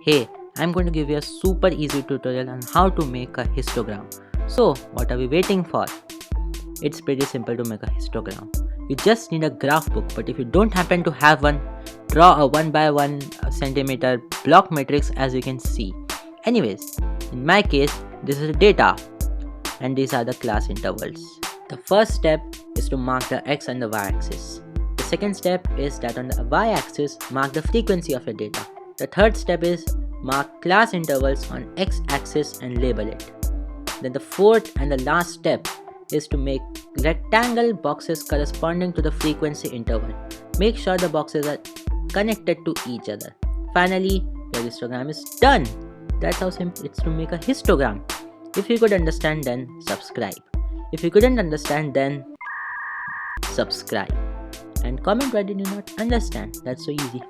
Hey, I'm going to give you a super easy tutorial on how to make a histogram. So, what are we waiting for? It's pretty simple to make a histogram. You just need a graph book, but if you don't happen to have one, draw a 1 by 1 centimeter block matrix as you can see. Anyways, in my case, this is the data and these are the class intervals. The first step is to mark the x and the y axis. The second step is that on the y axis, mark the frequency of your data. The third step is mark class intervals on x axis and label it. Then the fourth and the last step is to make rectangle boxes corresponding to the frequency interval. Make sure the boxes are connected to each other. Finally, your histogram is done. That's how simple it's to make a histogram. If you could understand, then subscribe. If you couldn't understand, then subscribe. And comment why did you not understand. That's so easy.